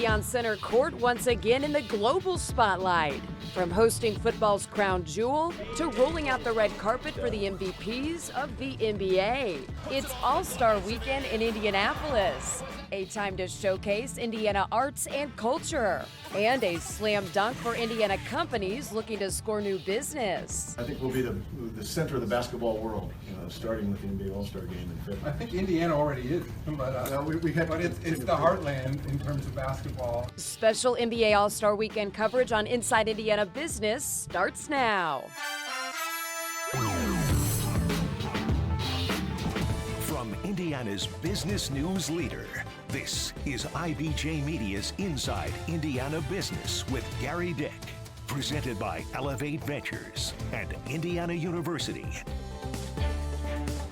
be on center court once again in the global spotlight. From hosting football's crown jewel to rolling out the red carpet for the MVPs of the NBA. It's All-Star Weekend in Indianapolis, a time to showcase Indiana arts and culture, and a slam dunk for Indiana companies looking to score new business. I think we'll be the center of the basketball world, starting with the NBA All-Star Game in February. I think Indiana already is, but it's the heartland in terms of basketball. Special NBA All-Star Weekend coverage on Inside Indiana Business starts now. From Indiana's business news leader, this is IBJ Media's Inside Indiana Business with Gerry Dick. Presented by Elevate Ventures and Indiana University.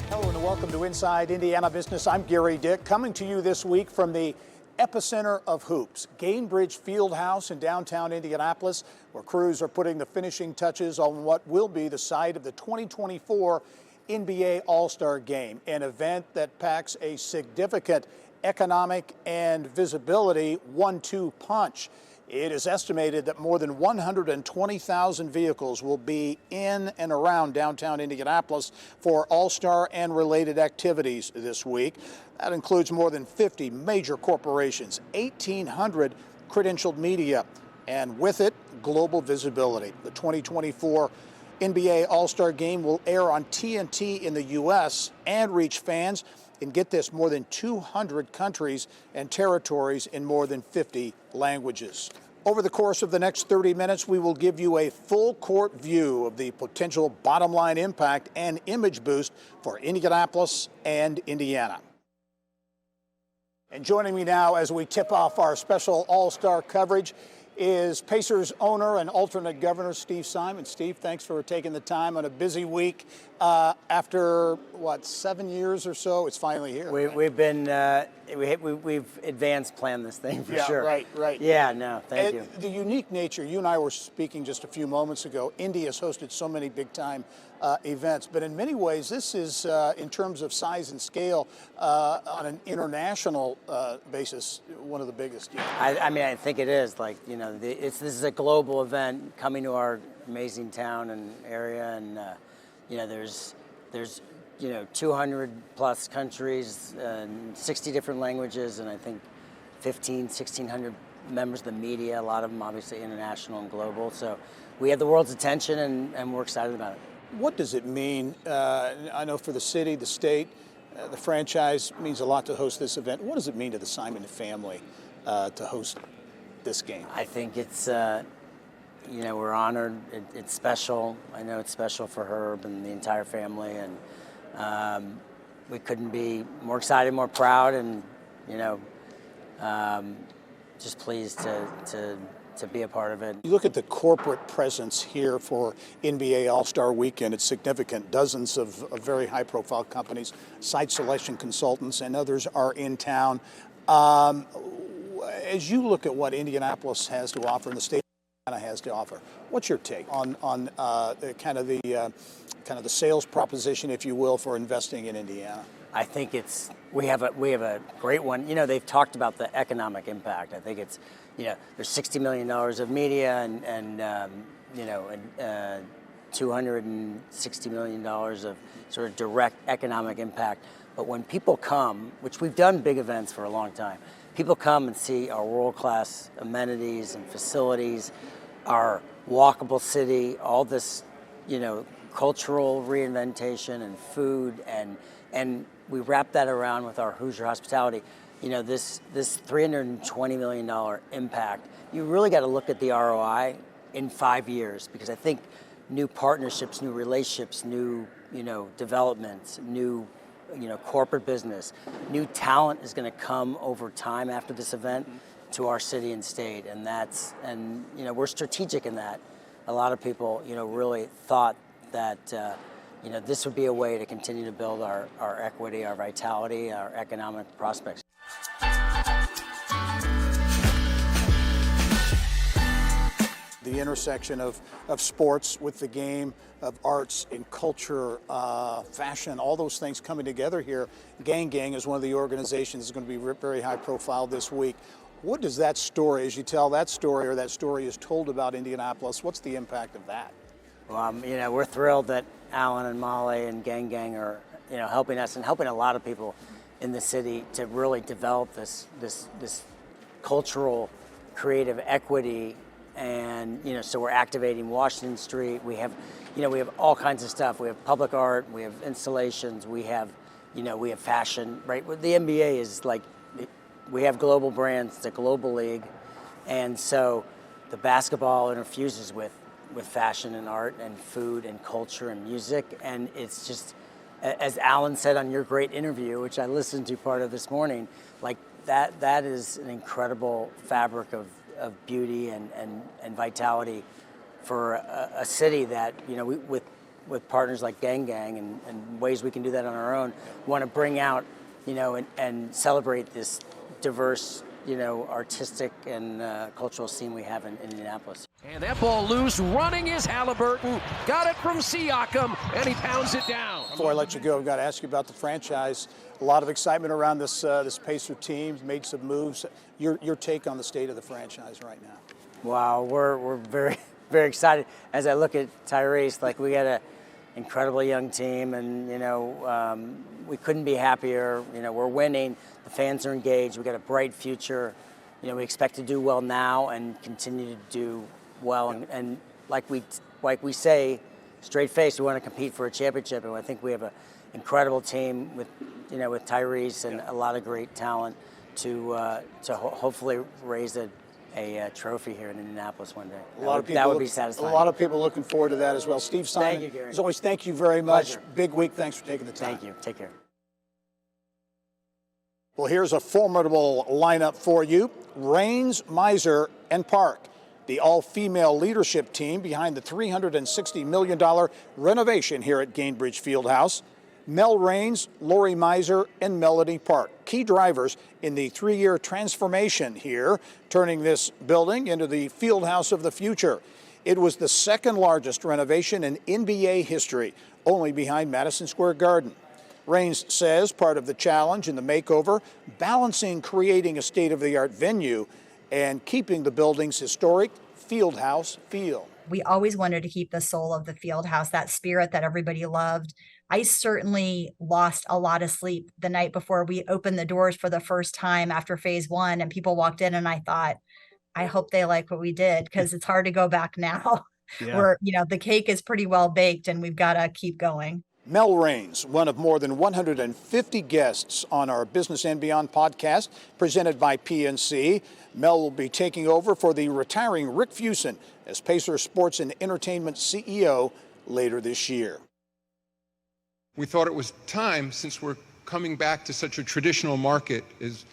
Hello and welcome to Inside Indiana Business. I'm Gerry Dick, coming to you this week from the epicenter of hoops, Gainbridge Fieldhouse in downtown Indianapolis, where crews are putting the finishing touches on what will be the site of the 2024 NBA All-Star Game, an event that packs a significant economic and visibility 1-2 punch. It is estimated that more than 120,000 vehicles will be in and around downtown Indianapolis for All-Star and related activities this week. That includes more than 50 major corporations, 1,800 credentialed media, and with it, global visibility. The 2024 NBA All-Star Game will air on TNT in the U.S. and reach fans in, get this, more than 200 countries and territories in more than 50 languages. Over the course of the next 30 minutes, we will give you a full court view of the potential bottom line impact and image boost for Indianapolis and Indiana. And joining me now as we tip off our special All-Star coverage is Pacers owner and alternate governor Steve Simon. Steve, thanks for taking the time on a busy week. After, 7 years or so, it's finally here. We've been, we've advanced planned this thing for sure. Right. Yeah, no, thank you. The unique nature, you and I were speaking just a few moments ago, Indy has hosted so many big-time events, but in many ways, this is, in terms of size and scale, on an international basis, one of the biggest. I mean, I think it is. This is a global event coming to our amazing town and area, and there's 200 plus countries and 60 different languages, and I think 1,600 members of the media, a lot of them obviously international and global. So we have the world's attention, and we're excited about it. What does it mean? I know for the city, the state, the franchise means a lot to host this event. What does it mean to the Simon family to host this game? I think it's, we're honored. It's special. I know it's special for Herb and the entire family, and we couldn't be more excited, more proud, and just pleased to be a part of it. You look at the corporate presence here for NBA All-Star Weekend, it's significant. Dozens of very high-profile companies, site selection consultants, and others are in town. As you look at what Indianapolis has to offer and the state of Indiana has to offer, what's your take on kind of the sales proposition, if you will, for investing in Indiana? I think we have a great one. They've talked about the economic impact. I think it's, there's $60 million of media and $260 million of sort of direct economic impact. But when people come, which we've done big events for a long time, people come and see our world-class amenities and facilities, our walkable city, all this, cultural reinventation and food, and we wrap that around with our Hoosier hospitality. This $320 million impact, you really got to look at the ROI in 5 years, because I think new partnerships, new relationships, new, developments, new, corporate business, new talent is going to come over time after this event to our city and state. And we're strategic in that. A lot of people, really thought that, this would be a way to continue to build our equity, our vitality, our economic prospects. The intersection of sports with the game, of arts and culture, fashion, all those things coming together here. Gang is one of the organizations that's going to be very high profile this week. What does that story, as you tell that story, or that story is told about Indianapolis, what's the impact of that? Well, we're thrilled that Alan and Molly and Gang are, helping us and helping a lot of people in the city to really develop this cultural, creative equity. And, so we're activating Washington Street. We have all kinds of stuff. We have public art, we have installations, we have fashion, right? The NBA is like, we have global brands, it's a global league. And so the basketball interfuses with fashion and art and food and culture and music. And it's just, as Alan said on your great interview, which I listened to part of this morning, like that is an incredible fabric of beauty and vitality for a city that, with partners like Gang and ways we can do that on our own, want to bring out, and celebrate this diverse, artistic and cultural scene we have in Indianapolis. And that ball loose, running is Halliburton. Got it from Siakam, and he pounds it down. Before I let you go, I've got to ask you about the franchise. A lot of excitement around this Pacer team, made some moves. Your take on the state of the franchise right now? Wow, we're very, very excited. As I look at Tyrese, like we got an incredible young team, and we couldn't be happier. We're winning. The fans are engaged. We got a bright future. We expect to do well now and continue to do well. Yeah. And like we say, straight face, we want to compete for a championship. And I think we have an incredible team with Tyrese and a lot of great talent to hopefully raise a trophy here in Indianapolis one day. That would be satisfying. A lot of people looking forward to that as well. Steve Simon, thank you, Gerry. As always, thank you very much. Pleasure. Big week. Thanks for taking the time. Thank you. Take care. Well, here's a formidable lineup for you. Raines, Miser, and Park, the all-female leadership team behind the $360 million renovation here at Gainbridge Fieldhouse. Mel Raines, Lori Miser, and Melody Park, key drivers in the 3-year transformation here, turning this building into the Fieldhouse of the future. It was the second largest renovation in NBA history, only behind Madison Square Garden. Raines says part of the challenge in the makeover, balancing creating a state-of-the-art venue and keeping the building's historic Fieldhouse feel. We always wanted to keep the soul of the Fieldhouse, that spirit that everybody loved. I certainly lost a lot of sleep the night before we opened the doors for the first time after phase 1, and people walked in, and I thought, I hope they like what we did, because it's hard to go back now. Yeah. Where, the cake is pretty well baked and we've got to keep going. Mel Raines, one of more than 150 guests on our Business and Beyond podcast presented by PNC. Mel will be taking over for the retiring Rick Fuson as Pacer Sports and Entertainment CEO later this year. We thought it was time, since we're coming back to such a traditional market as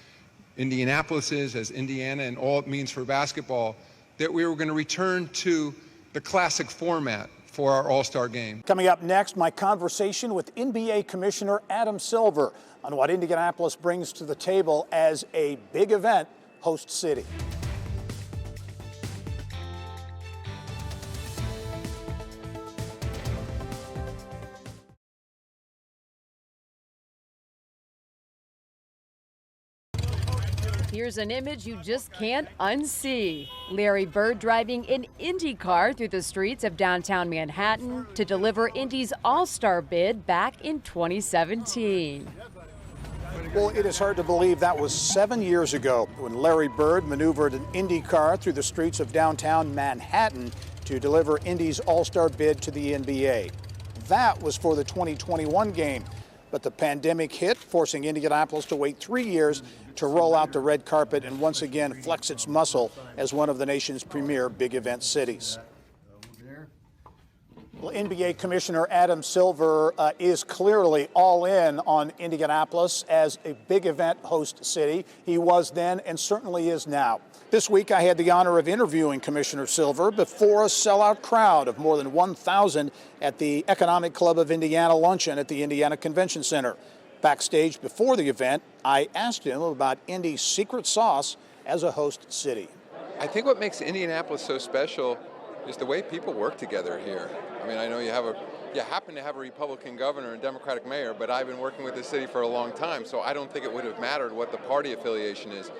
Indianapolis is, as Indiana and all it means for basketball, that we were going to return to the classic format for our All-Star game. Coming up next, my conversation with NBA Commissioner Adam Silver on what Indianapolis brings to the table as a big event host city. Here's an image you just can't unsee. Larry Bird driving an Indy car through the streets of downtown Manhattan to deliver Indy's All-Star bid back in 2017. Well, it is hard to believe that was 7 years ago when Larry Bird maneuvered an Indy car through the streets of downtown Manhattan to deliver Indy's All-Star bid to the NBA. That was for the 2021 game. But the pandemic hit, forcing Indianapolis to wait 3 years to roll out the red carpet and once again flex its muscle as one of the nation's premier big event cities. Well, NBA Commissioner Adam Silver is clearly all in on Indianapolis as a big event host city. He was then and certainly is now. This week, I had the honor of interviewing Commissioner Silver before a sellout crowd of more than 1,000 at the Economic Club of Indiana luncheon at the Indiana Convention Center. Backstage before the event, I asked him about Indy's secret sauce as a host city. I think what makes Indianapolis so special is the way people work together here. I mean, I know you happen to have a Republican governor and Democratic mayor, but I've been working with the city for a long time, so I don't think it would have mattered what the party affiliation is.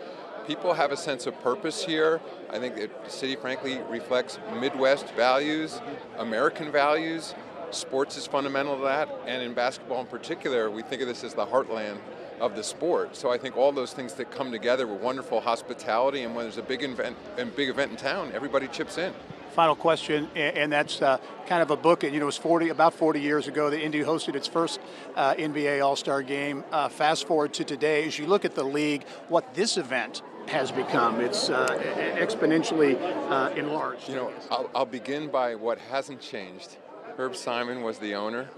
people have a sense of purpose here. I think that the city, frankly, reflects Midwest values, American values. Sports is fundamental to that, and in basketball in particular, we think of this as the heartland of the sport. So I think all those things that come together with wonderful hospitality, and when there's a big event in town, everybody chips in. Final question, and that's kind of a book. It was about 40 years ago that Indy hosted its first NBA All-Star game. Fast forward to today, as you look at the league, what this event has become, it's exponentially enlarged. I'll begin by what hasn't changed. Herb Simon was the owner,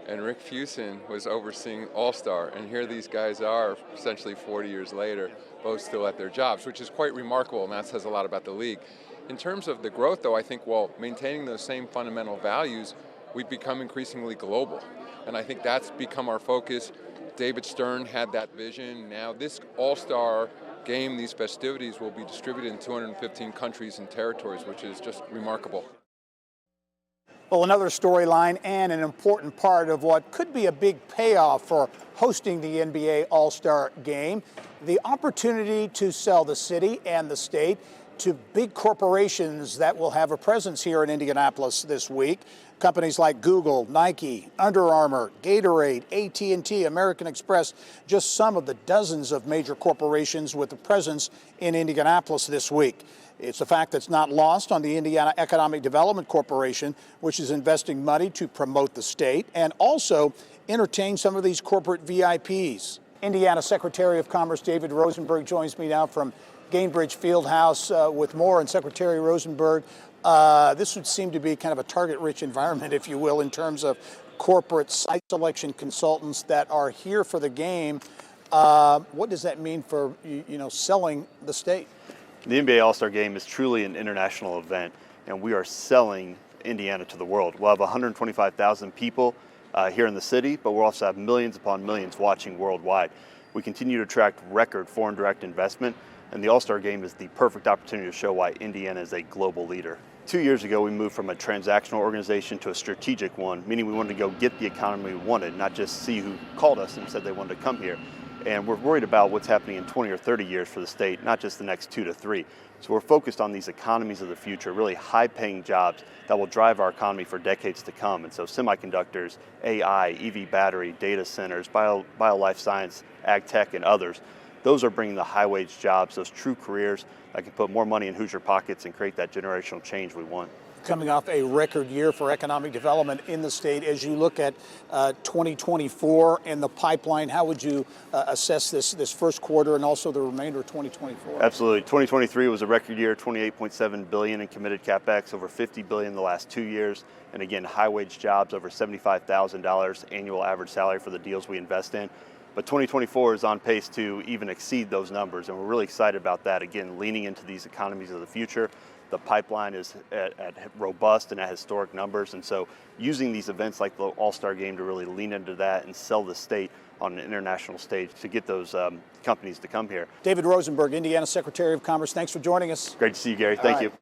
and Rick Fuson was overseeing All-Star. And here these guys are, essentially 40 years later, both still at their jobs, which is quite remarkable, and that says a lot about the league. In terms of the growth, though, I think while maintaining those same fundamental values, we've become increasingly global. And I think that's become our focus. David Stern had that vision. Now this All-Star game, these festivities, will be distributed in 215 countries and territories, which is just remarkable. Well, another storyline and an important part of what could be a big payoff for hosting the NBA All-Star Game, the opportunity to sell the city and the state to big corporations that will have a presence here in Indianapolis this week. Companies like Google, Nike, Under Armour, Gatorade, AT&T, American Express, just some of the dozens of major corporations with a presence in Indianapolis this week. It's a fact that's not lost on the Indiana Economic Development Corporation, which is investing money to promote the state and also entertain some of these corporate VIPs. Indiana Secretary of Commerce David Rosenberg joins me now from Gainbridge Fieldhouse with more. And Secretary Rosenberg, this would seem to be kind of a target-rich environment, if you will, in terms of corporate site selection consultants that are here for the game. What does that mean for selling the state? The NBA All-Star Game is truly an international event, and we are selling Indiana to the world. We'll have 125,000 people here in the city, but we'll also have millions upon millions watching worldwide. We continue to attract record foreign direct investment, and the All-Star Game is the perfect opportunity to show why Indiana is a global leader. 2 years ago, we moved from a transactional organization to a strategic one, meaning we wanted to go get the economy we wanted, not just see who called us and said they wanted to come here. And we're worried about what's happening in 20 or 30 years for the state, not just the next 2 to 3. So we're focused on these economies of the future, really high-paying jobs that will drive our economy for decades to come. And so semiconductors, AI, EV battery, data centers, bio-life science, ag tech, and others, those are bringing the high-wage jobs, those true careers that can put more money in Hoosier pockets and create that generational change we want. Coming off a record year for economic development in the state, as you look at 2024 and the pipeline, how would you assess this first quarter and also the remainder of 2024? Absolutely. 2023 was a record year, $28.7 billion in committed CapEx, over $50 billion in the last 2 years. And again, high-wage jobs, over $75,000 annual average salary for the deals we invest in. But 2024 is on pace to even exceed those numbers, and we're really excited about that. Again, leaning into these economies of the future. The pipeline is at robust and at historic numbers, and so using these events like the All-Star Game to really lean into that and sell the state on an international stage to get those companies to come here. David Rosenberg, Indiana Secretary of Commerce, thanks for joining us. Great to see you, Gary. Thank you.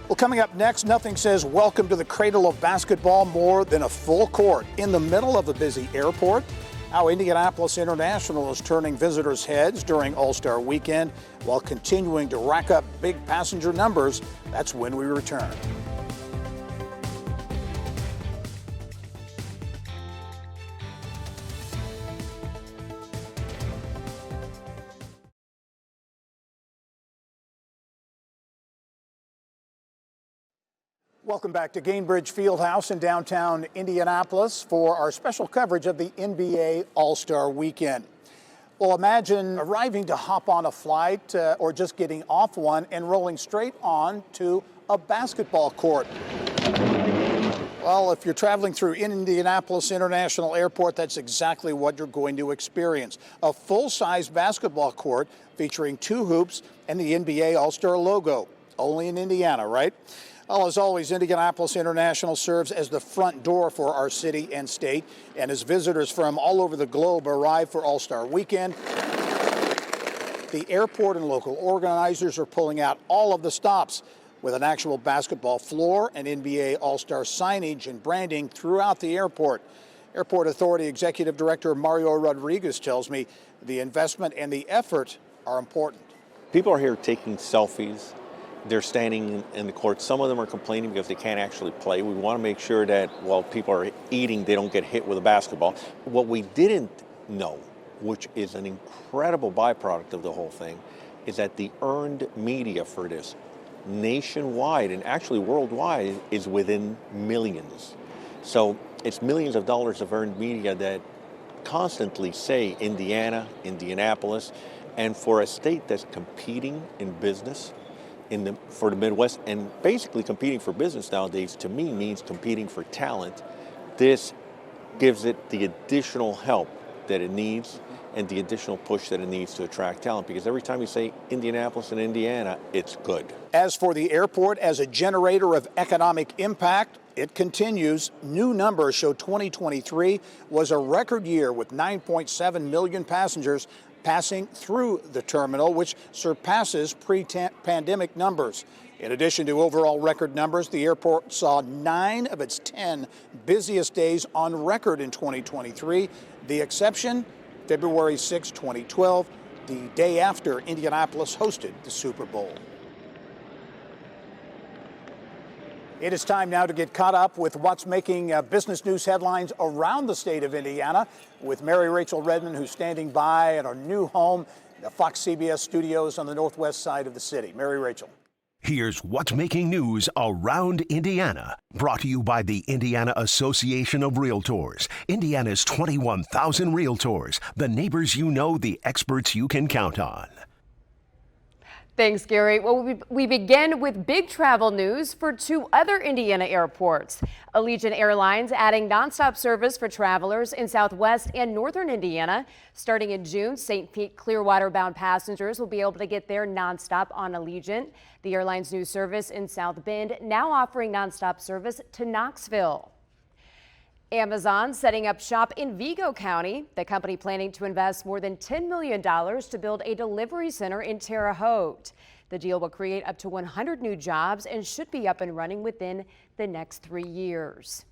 Well, coming up next, nothing says welcome to the cradle of basketball more than a full court in the middle of a busy airport. How Indianapolis International is turning visitors' heads during All-Star Weekend while continuing to rack up big passenger numbers. That's when we return. Welcome back to Gainbridge Fieldhouse in downtown Indianapolis for our special coverage of the NBA All-Star Weekend. Well, imagine arriving to hop on a flight or just getting off one and rolling straight on to a basketball court. Well, if you're traveling through Indianapolis International Airport, that's exactly what you're going to experience. A full-size basketball court featuring 2 hoops and the NBA All-Star logo. Only in Indiana, right? Well, as always, Indianapolis International serves as the front door for our city and state. And as visitors from all over the globe arrive for All-Star Weekend, the airport and local organizers are pulling out all of the stops with an actual basketball floor and NBA All-Star signage and branding throughout the airport. Airport Authority Executive Director Mario Rodriguez tells me the investment and the effort are important. People are here taking selfies. They're standing in the court. Some of them are complaining because they can't actually play. We want to make sure that while people are eating, they don't get hit with a basketball. What we didn't know, which is an incredible byproduct of the whole thing, is that the earned media for this nationwide and actually worldwide is within millions. So it's millions of dollars of earned media that constantly say Indiana, Indianapolis, and for a state that's competing in business for the Midwest and basically competing for business nowadays, to me means competing for talent. This gives it the additional help that it needs and the additional push that it needs to attract talent, because every time you say Indianapolis and Indiana, it's good. As for the airport as a generator of economic impact, it continues. New numbers show 2023 was a record year with 9.7 million passengers passing through the terminal, which surpasses pre-pandemic numbers. In addition to overall record numbers, the airport saw 9 of its 10 busiest days on record in 2023. The exception, February 6, 2012, the day after Indianapolis hosted the Super Bowl. It is time now to get caught up with what's making business news headlines around the state of Indiana with Mary Rachel Redmond, who's standing by at our new home, the Fox CBS studios on the northwest side of the city. Mary Rachel. Here's what's making news around Indiana. Brought to you by the Indiana Association of Realtors. Indiana's 21,000 realtors. The neighbors you know, the experts you can count on. Thanks, Gary. Well, we begin with big travel news for 2 other Indiana airports. Allegiant Airlines adding nonstop service for travelers in southwest and northern Indiana. Starting in June, St. Pete Clearwater bound passengers will be able to get there nonstop on Allegiant. The airline's new service in South Bend now offering nonstop service to Knoxville. Amazon setting up shop in Vigo County. The company planning to invest more than $10 million to build a delivery center in Terre Haute. The deal will create up to 100 new jobs and should be up and running within the next 3 years.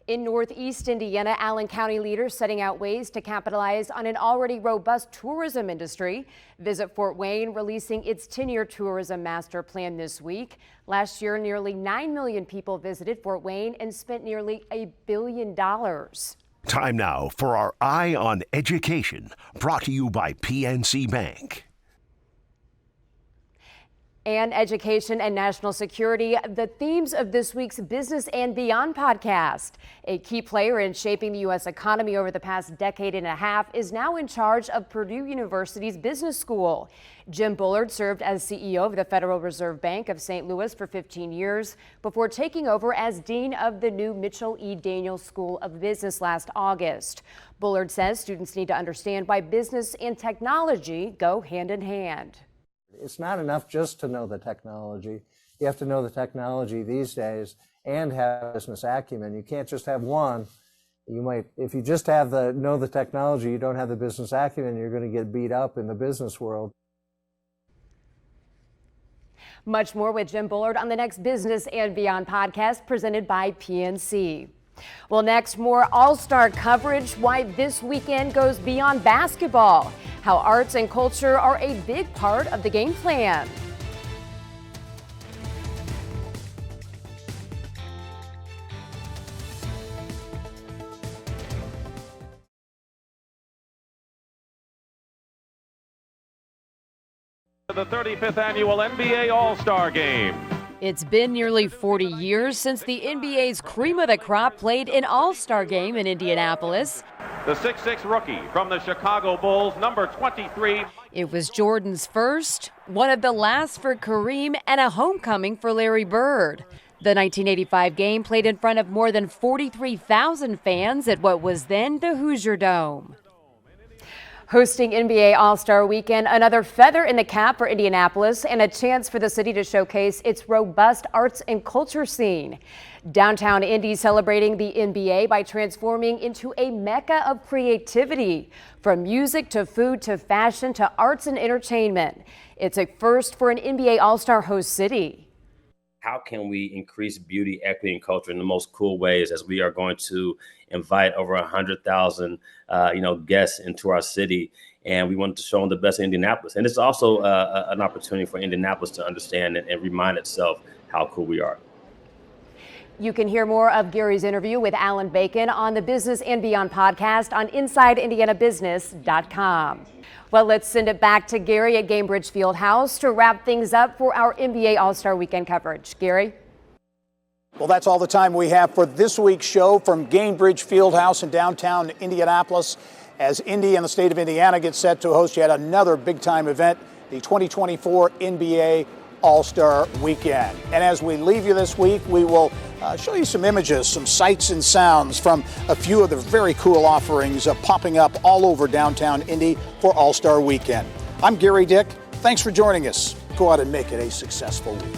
In Northeast Indiana, Allen County leaders setting out ways to capitalize on an already robust tourism industry. Visit Fort Wayne releasing its 10-year tourism master plan this week. Last year, nearly 9 million people visited Fort Wayne and spent nearly $1 billion. Time now for our Eye on Education, brought to you by PNC Bank. And education and national security, the themes of this week's Business and Beyond podcast. A key player in shaping the U.S. economy over the past decade and a half is now in charge of Purdue University's business school. Jim Bullard served as CEO of the Federal Reserve Bank of St. Louis for 15 years before taking over as dean of the new Mitchell E. Daniels School of Business last August. Bullard says students need to understand why business and technology go hand in hand. It's not enough just to know the technology. You have to know the technology these days and have business acumen. You can't just have one. You might, if you just have know the technology, you don't have the business acumen, you're going to get beat up in the business world. Much more with Jim Bullard on the next Business and Beyond podcast presented by PNC. Well, next, more all-star coverage, why this weekend goes beyond basketball, how arts and culture are a big part of the game plan. The 35th annual NBA All-Star Game. It's been nearly 40 years since the NBA's cream of the crop played an All-Star game in Indianapolis. The 6'6" rookie from the Chicago Bulls, number 23. It was Jordan's first, one of the last for Kareem, and a homecoming for Larry Bird. The 1985 game played in front of more than 43,000 fans at what was then the Hoosier Dome. Hosting NBA All-Star Weekend, another feather in the cap for Indianapolis and a chance for the city to showcase its robust arts and culture scene. Downtown Indy celebrating the NBA by transforming into a mecca of creativity, from music to food to fashion to arts and entertainment. It's a first for an NBA All-Star host city. how can we increase beauty, equity, and culture in the most cool ways, as we are going to invite over 100,000, guests into our city. And we wanted to show them the best of Indianapolis. And it's also an opportunity for Indianapolis to understand and remind itself how cool we are. You can hear more of Gerry's interview with Alan Bacon on the Business and Beyond podcast on InsideIndianaBusiness.com. Well, let's send it back to Gerry at Gainbridge Fieldhouse to wrap things up for our NBA All-Star Weekend coverage. Gerry? Well, that's all the time we have for this week's show from Gainbridge Fieldhouse in downtown Indianapolis, as Indy and the state of Indiana get set to host yet another big-time event, the 2024 NBA All-Star Weekend. And as we leave you this week, we will show you some images, some sights and sounds from a few of the very cool offerings popping up all over downtown Indy for All-Star Weekend. I'm Gerry Dick. Thanks for joining us. Go out and make it a successful week.